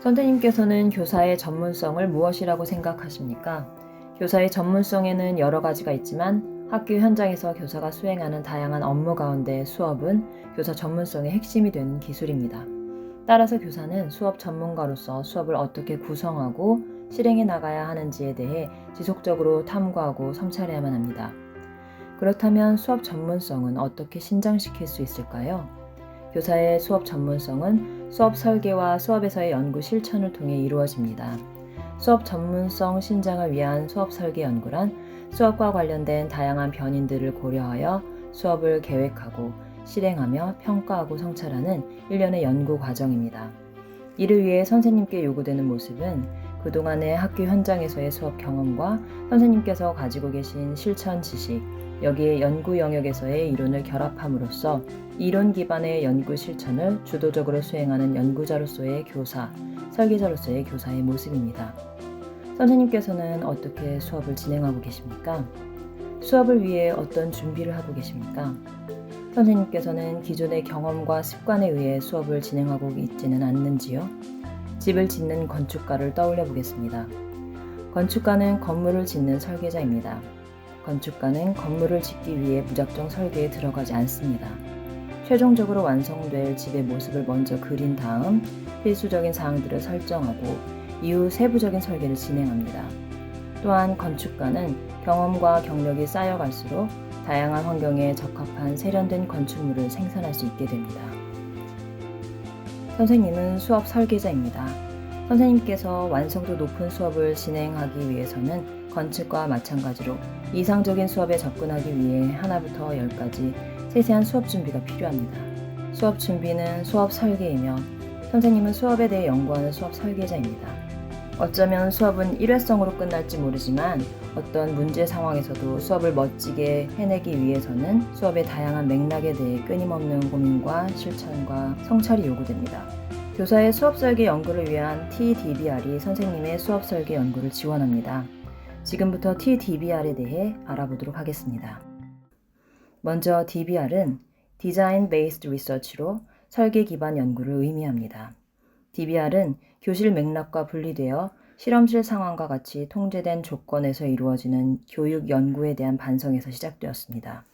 선생님께서는 교사의 전문성을 무엇이라고 생각하십니까? 교사의 전문성에는 여러 가지가 있지만 학교 현장에서 교사가 수행하는 다양한 업무 가운데 수업은 교사 전문성의 핵심이 되는 기술입니다. 따라서 교사는 수업 전문가로서 수업을 어떻게 구성하고 실행해 나가야 하는지에 대해 지속적으로 탐구하고 성찰해야만 합니다. 그렇다면 수업 전문성은 어떻게 신장시킬 수 있을까요? 교사의 수업 전문성은 수업 설계와 수업에서의 연구 실천을 통해 이루어집니다. 수업 전문성 신장을 위한 수업 설계 연구란 수업과 관련된 다양한 변인들을 고려하여 수업을 계획하고 실행하며 평가하고 성찰하는 일련의 연구 과정입니다. 이를 위해 선생님께 요구되는 모습은 그동안의 학교 현장에서의 수업 경험과 선생님께서 가지고 계신 실천 지식, 여기에 연구 영역에서의 이론을 결합함으로써 이론 기반의 연구 실천을 주도적으로 수행하는 연구자로서의 교사, 설계자로서의 교사의 모습입니다. 선생님께서는 어떻게 수업을 진행하고 계십니까? 수업을 위해 어떤 준비를 하고 계십니까? 선생님께서는 기존의 경험과 습관에 의해 수업을 진행하고 있지는 않는지요? 집을 짓는 건축가를 떠올려 보겠습니다. 건축가는 건물을 짓는 설계자입니다. 건축가는 건물을 짓기 위해 무작정 설계에 들어가지 않습니다. 최종적으로 완성될 집의 모습을 먼저 그린 다음 필수적인 사항들을 설정하고 이후 세부적인 설계를 진행합니다. 또한 건축가는 경험과 경력이 쌓여갈수록 다양한 환경에 적합한 세련된 건축물을 생산할 수 있게 됩니다. 선생님은 수업 설계자입니다. 선생님께서 완성도 높은 수업을 진행하기 위해서는 건축과 마찬가지로 이상적인 수업에 접근하기 위해 하나부터 10까지 세세한 수업 준비가 필요합니다. 수업 준비는 수업 설계이며 선생님은 수업에 대해 연구하는 수업 설계자입니다. 어쩌면 수업은 일회성으로 끝날지 모르지만 어떤 문제 상황에서도 수업을 멋지게 해내기 위해서는 수업의 다양한 맥락에 대해 끊임없는 고민과 실천과 성찰이 요구됩니다. 교사의 수업 설계 연구를 위한 TDBR이 선생님의 수업 설계 연구를 지원합니다. 지금부터 TDBR에 대해 알아보도록 하겠습니다. 먼저 DBR은 Design Based Research로 설계 기반 연구를 의미합니다. DBR은 교실 맥락과 분리되어 실험실 상황과 같이 통제된 조건에서 이루어지는 교육 연구에 대한 반성에서 시작되었습니다.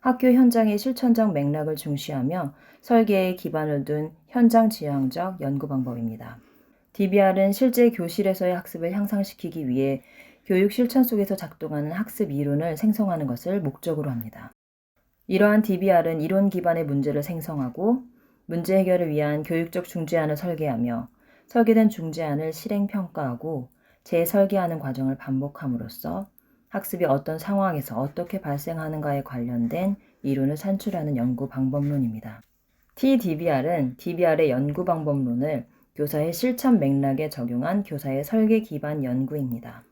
학교 현장의 실천적 맥락을 중시하며 설계에 기반을 둔 현장 지향적 연구 방법입니다. DBR은 실제 교실에서의 학습을 향상시키기 위해 교육 실천 속에서 작동하는 학습 이론을 생성하는 것을 목적으로 합니다. 이러한 DBR은 이론 기반의 문제를 생성하고 문제 해결을 위한 교육적 중재안을 설계하며 설계된 중재안을 실행 평가하고 재설계하는 과정을 반복함으로써 학습이 어떤 상황에서 어떻게 발생하는가에 관련된 이론을 산출하는 연구 방법론입니다. TDBR은 DBR의 연구 방법론을 교사의 실천 맥락에 적용한 교사의 설계 기반 연구입니다.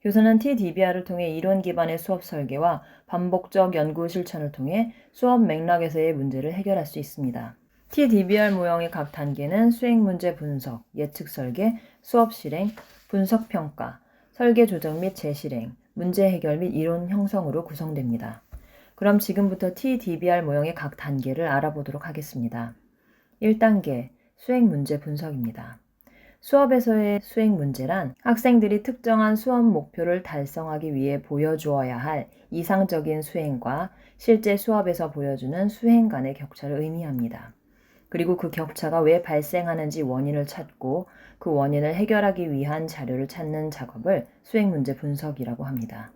교사는 TDBR을 통해 이론 기반의 수업 설계와 반복적 연구 실천을 통해 수업 맥락에서의 문제를 해결할 수 있습니다. TDBR 모형의 각 단계는 수행 문제 분석, 예측 설계, 수업 실행, 분석 평가, 설계 조정 및 재실행, 문제 해결 및 이론 형성으로 구성됩니다. 그럼 지금부터 TDBR 모형의 각 단계를 알아보도록 하겠습니다. 1단계, 수행 문제 분석입니다. 수업에서의 수행 문제란 학생들이 특정한 수업 목표를 달성하기 위해 보여주어야 할 이상적인 수행과 실제 수업에서 보여주는 수행 간의 격차를 의미합니다. 그리고 그 격차가 왜 발생하는지 원인을 찾고 그 원인을 해결하기 위한 자료를 찾는 작업을 수행 문제 분석이라고 합니다.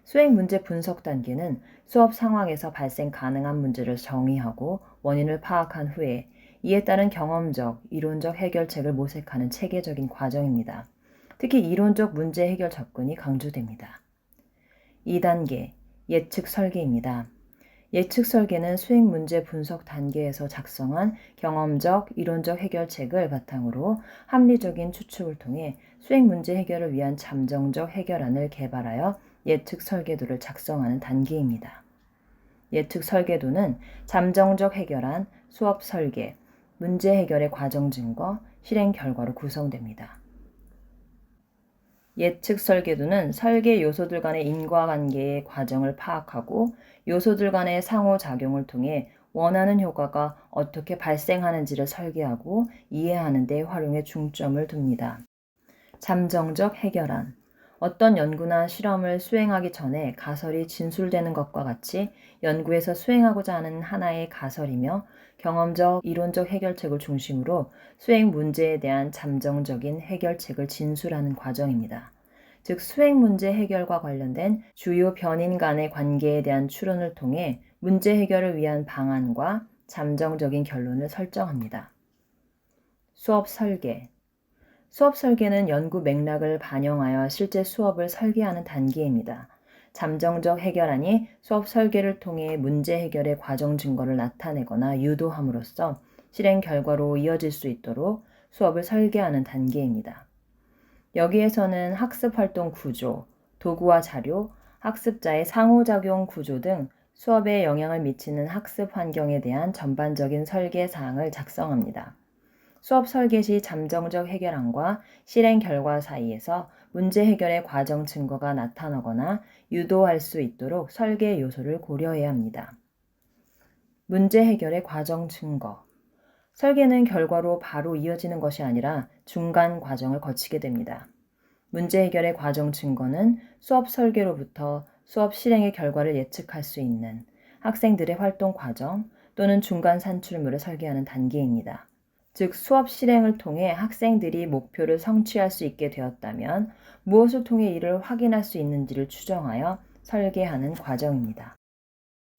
수행 문제 분석 단계는 수업 상황에서 발생 가능한 문제를 정의하고 원인을 파악한 후에 이에 따른 경험적, 이론적 해결책을 모색하는 체계적인 과정입니다. 특히 이론적 문제 해결 접근이 강조됩니다. 2단계, 예측 설계입니다. 예측 설계는 수행 문제 분석 단계에서 작성한 경험적, 이론적 해결책을 바탕으로 합리적인 추측을 통해 수행 문제 해결을 위한 잠정적 해결안을 개발하여 예측 설계도를 작성하는 단계입니다. 예측 설계도는 잠정적 해결안, 수업 설계, 문제 해결의 과정 증거, 실행 결과로 구성됩니다. 예측 설계도는 설계 요소들 간의 인과관계의 과정을 파악하고 요소들 간의 상호작용을 통해 원하는 효과가 어떻게 발생하는지를 설계하고 이해하는 데 활용에 중점을 둡니다. 잠정적 해결안. 어떤 연구나 실험을 수행하기 전에 가설이 진술되는 것과 같이 연구에서 수행하고자 하는 하나의 가설이며 경험적, 이론적 해결책을 중심으로 수행 문제에 대한 잠정적인 해결책을 진술하는 과정입니다. 즉, 수행 문제 해결과 관련된 주요 변인 간의 관계에 대한 추론을 통해 문제 해결을 위한 방안과 잠정적인 결론을 설정합니다. 수업 설계. 수업 설계는 연구 맥락을 반영하여 실제 수업을 설계하는 단계입니다. 잠정적 해결안이 수업 설계를 통해 문제 해결의 과정 증거를 나타내거나 유도함으로써 실행 결과로 이어질 수 있도록 수업을 설계하는 단계입니다. 여기에서는 학습 활동 구조, 도구와 자료, 학습자의 상호작용 구조 등 수업에 영향을 미치는 학습 환경에 대한 전반적인 설계 사항을 작성합니다. 수업 설계 시 잠정적 해결안과 실행 결과 사이에서 문제 해결의 과정 증거가 나타나거나 유도할 수 있도록 설계 요소를 고려해야 합니다. 문제 해결의 과정 증거. 설계는 결과로 바로 이어지는 것이 아니라 중간 과정을 거치게 됩니다. 문제 해결의 과정 증거는 수업 설계로부터 수업 실행의 결과를 예측할 수 있는 학생들의 활동 과정 또는 중간 산출물을 설계하는 단계입니다. 즉, 수업 실행을 통해 학생들이 목표를 성취할 수 있게 되었다면 무엇을 통해 이를 확인할 수 있는지를 추정하여 설계하는 과정입니다.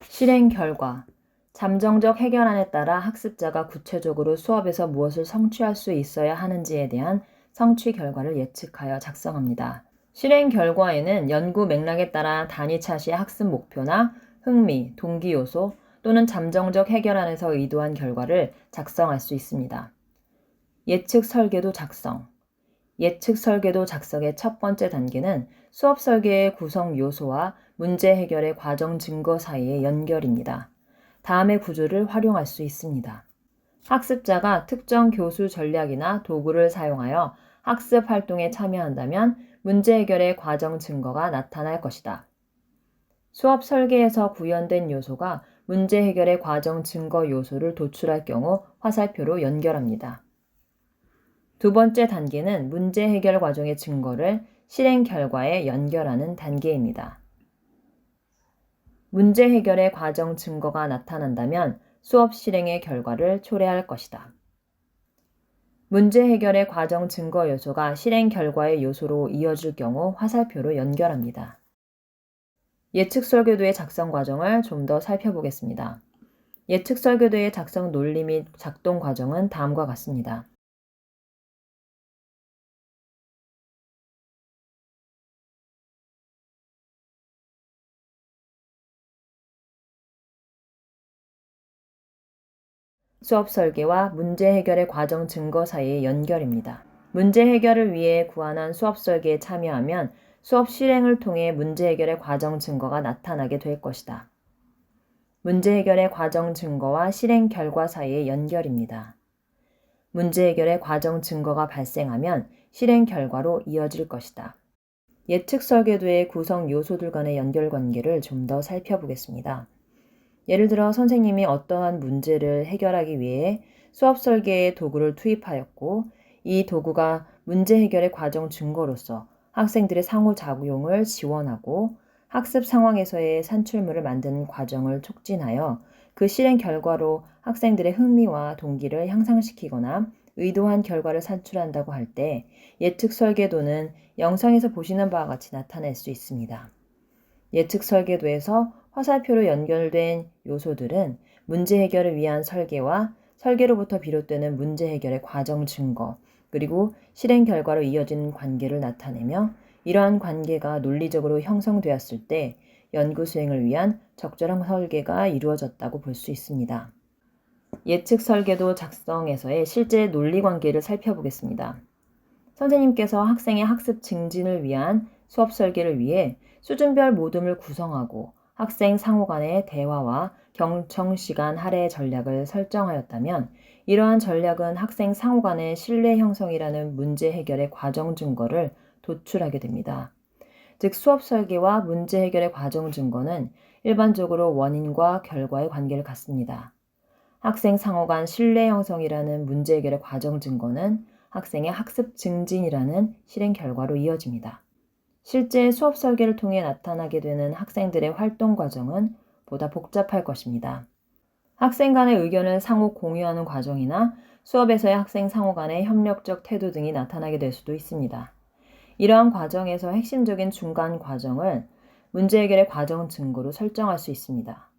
실행 결과. 잠정적 해결안에 따라 학습자가 구체적으로 수업에서 무엇을 성취할 수 있어야 하는지에 대한 성취 결과를 예측하여 작성합니다. 실행 결과에는 연구 맥락에 따라 단위 차시의 학습 목표나 흥미, 동기 요소 또는 잠정적 해결안에서 의도한 결과를 작성할 수 있습니다. 예측 설계도 작성. 예측 설계도 작성의 첫 번째 단계는 수업 설계의 구성 요소와 문제 해결의 과정 증거 사이의 연결입니다. 다음의 구조를 활용할 수 있습니다. 학습자가 특정 교수 전략이나 도구를 사용하여 학습 활동에 참여한다면 문제 해결의 과정 증거가 나타날 것이다. 수업 설계에서 구현된 요소가 문제 해결의 과정 증거 요소를 도출할 경우 화살표로 연결합니다. 두 번째 단계는 문제 해결 과정의 증거를 실행 결과에 연결하는 단계입니다. 문제 해결의 과정 증거가 나타난다면 수업 실행의 결과를 초래할 것이다. 문제 해결의 과정 증거 요소가 실행 결과의 요소로 이어질 경우 화살표로 연결합니다. 예측 설계도의 작성 과정을 좀 더 살펴보겠습니다. 예측 설계도의 작성 논리 및 작동 과정은 다음과 같습니다. 수업 설계와 문제 해결의 과정 증거 사이의 연결입니다. 문제 해결을 위해 구안한 수업 설계에 참여하면 수업 실행을 통해 문제 해결의 과정 증거가 나타나게 될 것이다. 문제 해결의 과정 증거와 실행 결과 사이의 연결입니다. 문제 해결의 과정 증거가 발생하면 실행 결과로 이어질 것이다. 예측 설계도의 구성 요소들 간의 연결 관계를 좀 더 살펴보겠습니다. 예를 들어 선생님이 어떠한 문제를 해결하기 위해 수업 설계에 도구를 투입하였고 이 도구가 문제 해결의 과정 증거로서 학생들의 상호작용을 지원하고 학습 상황에서의 산출물을 만드는 과정을 촉진하여 그 실행 결과로 학생들의 흥미와 동기를 향상시키거나 의도한 결과를 산출한다고 할 때 예측 설계도는 영상에서 보시는 바와 같이 나타낼 수 있습니다. 예측 설계도에서 화살표로 연결된 요소들은 문제 해결을 위한 설계와 설계로부터 비롯되는 문제 해결의 과정 증거, 그리고 실행 결과로 이어지는 관계를 나타내며 이러한 관계가 논리적으로 형성되었을 때 연구 수행을 위한 적절한 설계가 이루어졌다고 볼 수 있습니다. 예측 설계도 작성에서의 실제 논리 관계를 살펴보겠습니다. 선생님께서 학생의 학습 증진을 위한 수업 설계를 위해 수준별 모둠을 구성하고 학생 상호 간의 대화와 경청 시간 할애 전략을 설정하였다면 이러한 전략은 학생 상호 간의 신뢰 형성이라는 문제 해결의 과정 증거를 도출하게 됩니다. 즉 수업 설계와 문제 해결의 과정 증거는 일반적으로 원인과 결과의 관계를 갖습니다. 학생 상호 간 신뢰 형성이라는 문제 해결의 과정 증거는 학생의 학습 증진이라는 실행 결과로 이어집니다. 실제 수업 설계를 통해 나타나게 되는 학생들의 활동 과정은 보다 복잡할 것입니다. 학생 간의 의견을 상호 공유하는 과정이나 수업에서의 학생 상호 간의 협력적 태도 등이 나타나게 될 수도 있습니다. 이러한 과정에서 핵심적인 중간 과정을 문제 해결의 과정 증거로 설정할 수 있습니다.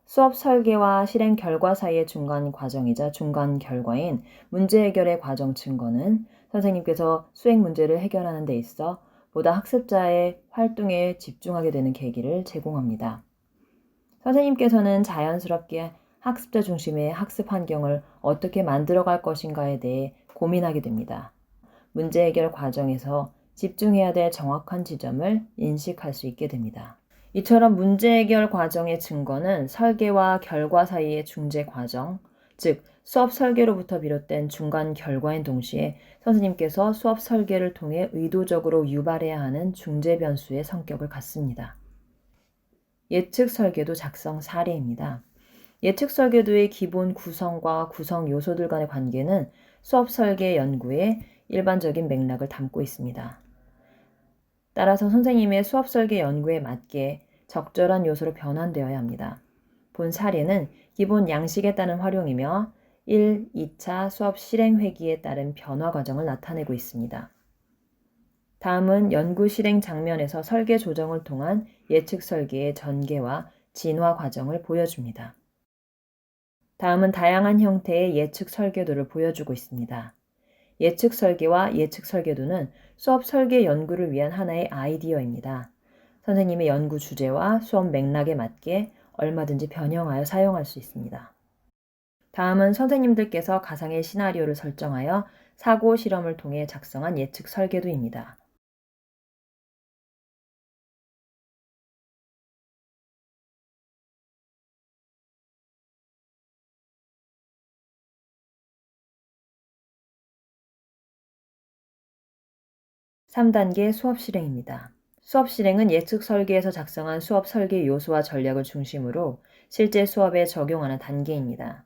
수업 설계와 실행 결과 사이의 중간 과정이자 중간 결과인 문제 해결의 과정 증거는 선생님께서 수행 문제를 해결하는 데 있어 보다 학습자의 활동에 집중하게 되는 계기를 제공합니다. 선생님께서는 자연스럽게 학습자 중심의 학습 환경을 어떻게 만들어갈 것인가에 대해 고민하게 됩니다. 문제 해결 과정에서 집중해야 될 정확한 지점을 인식할 수 있게 됩니다. 이처럼 문제 해결 과정의 증거는 설계와 결과 사이의 중재 과정, 즉 수업 설계로부터 비롯된 중간 결과인 동시에 선생님께서 수업 설계를 통해 의도적으로 유발해야 하는 중재 변수의 성격을 갖습니다. 예측 설계도 작성 사례입니다. 예측 설계도의 기본 구성과 구성 요소들 간의 관계는 수업 설계 연구의 일반적인 맥락을 담고 있습니다. 따라서 선생님의 수업 설계 연구에 맞게 적절한 요소로 변환되어야 합니다. 본 사례는 기본 양식에 따른 활용이며 1, 2차 수업 실행 회기에 따른 변화 과정을 나타내고 있습니다. 다음은 연구 실행 장면에서 설계 조정을 통한 예측 설계의 전개와 진화 과정을 보여줍니다. 다음은 다양한 형태의 예측 설계도를 보여주고 있습니다. 예측 설계와 예측 설계도는 수업 설계 연구를 위한 하나의 아이디어입니다. 선생님의 연구 주제와 수업 맥락에 맞게 얼마든지 변형하여 사용할 수 있습니다. 다음은 선생님들께서 가상의 시나리오를 설정하여 사고 실험을 통해 작성한 예측 설계도입니다. (3단계) 수업 실행입니다. 수업 실행은 예측 설계에서 작성한 수업 설계 요소와 전략을 중심으로 실제 수업에 적용하는 단계입니다.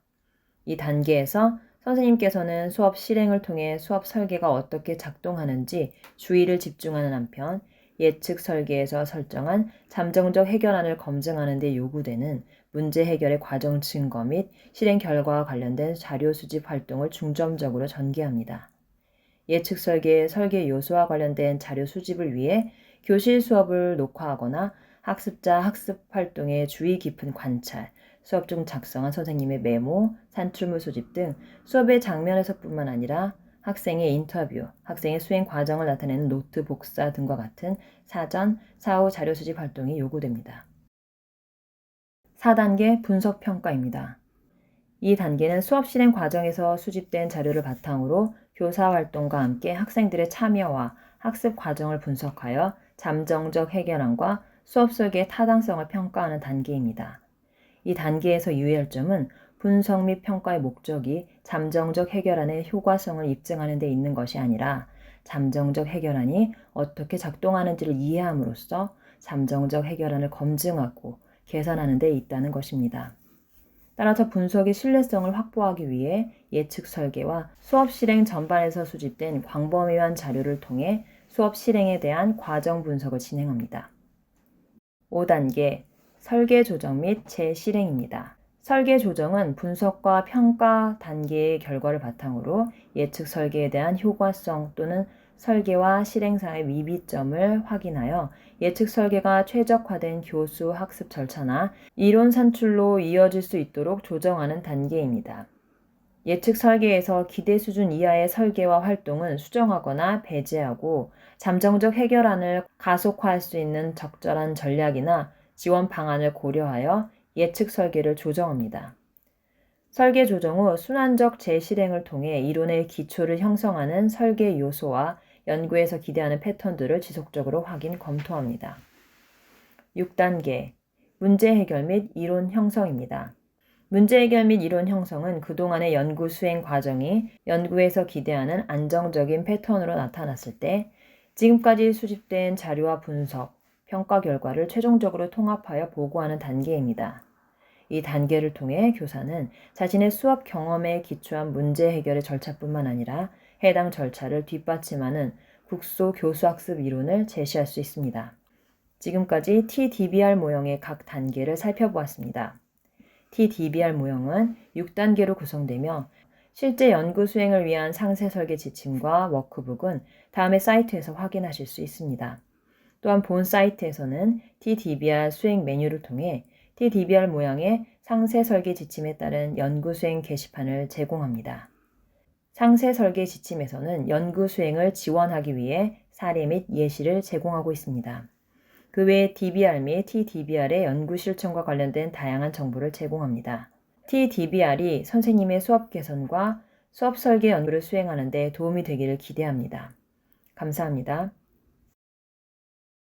이 단계에서 선생님께서는 수업 실행을 통해 수업 설계가 어떻게 작동하는지 주의를 집중하는 한편 예측 설계에서 설정한 잠정적 해결안을 검증하는 데 요구되는 문제 해결의 과정 증거 및 실행 결과와 관련된 자료 수집 활동을 중점적으로 전개합니다. 예측 설계의 설계 요소와 관련된 자료 수집을 위해 교실 수업을 녹화하거나 학습자 학습 활동에 주의 깊은 관찰, 수업 중 작성한 선생님의 메모, 산출물 수집 등 수업의 장면에서뿐만 아니라 학생의 인터뷰, 학생의 수행 과정을 나타내는 노트 복사 등과 같은 사전, 사후 자료 수집 활동이 요구됩니다. 4단계 분석 평가입니다. 이 단계는 수업 실행 과정에서 수집된 자료를 바탕으로 교사 활동과 함께 학생들의 참여와 학습 과정을 분석하여 잠정적 해결안과 수업 설계의 타당성을 평가하는 단계입니다. 이 단계에서 유의할 점은 분석 및 평가의 목적이 잠정적 해결안의 효과성을 입증하는 데 있는 것이 아니라 잠정적 해결안이 어떻게 작동하는지를 이해함으로써 잠정적 해결안을 검증하고 개선하는 데 있다는 것입니다. 따라서 분석의 신뢰성을 확보하기 위해 예측 설계와 수업 실행 전반에서 수집된 광범위한 자료를 통해 수업 실행에 대한 과정 분석을 진행합니다. 5단계 설계 조정 및 재실행입니다. 설계 조정은 분석과 평가 단계의 결과를 바탕으로 예측 설계에 대한 효과성 또는 설계와 실행상의 미비점을 확인하여 예측 설계가 최적화된 교수 학습 절차나 이론 산출로 이어질 수 있도록 조정하는 단계입니다. 예측 설계에서 기대 수준 이하의 설계와 활동은 수정하거나 배제하고 잠정적 해결안을 가속화할 수 있는 적절한 전략이나 지원 방안을 고려하여 예측 설계를 조정합니다. 설계 조정 후 순환적 재실행을 통해 이론의 기초를 형성하는 설계 요소와 연구에서 기대하는 패턴들을 지속적으로 확인, 검토합니다. 6단계 문제 해결 및 이론 형성입니다. 문제 해결 및 이론 형성은 그동안의 연구 수행 과정이 연구에서 기대하는 안정적인 패턴으로 나타났을 때 지금까지 수집된 자료와 분석, 평가 결과를 최종적으로 통합하여 보고하는 단계입니다. 이 단계를 통해 교사는 자신의 수업 경험에 기초한 문제 해결의 절차뿐만 아니라 해당 절차를 뒷받침하는 국소 교수학습 이론을 제시할 수 있습니다. 지금까지 TDBR 모형의 각 단계를 살펴보았습니다. TDBR 모형은 6단계로 구성되며 실제 연구 수행을 위한 상세 설계 지침과 워크북은 다음의 사이트에서 확인하실 수 있습니다. 또한 본 사이트에서는 TDBR 수행 메뉴를 통해 TDBR 모양의 상세 설계 지침에 따른 연구 수행 게시판을 제공합니다. 상세 설계 지침에서는 연구 수행을 지원하기 위해 사례 및 예시를 제공하고 있습니다. 그 외에 DBR 및 TDBR의 연구 실천과 관련된 다양한 정보를 제공합니다. TDBR이 선생님의 수업 개선과 수업 설계 연구를 수행하는 데 도움이 되기를 기대합니다. 감사합니다.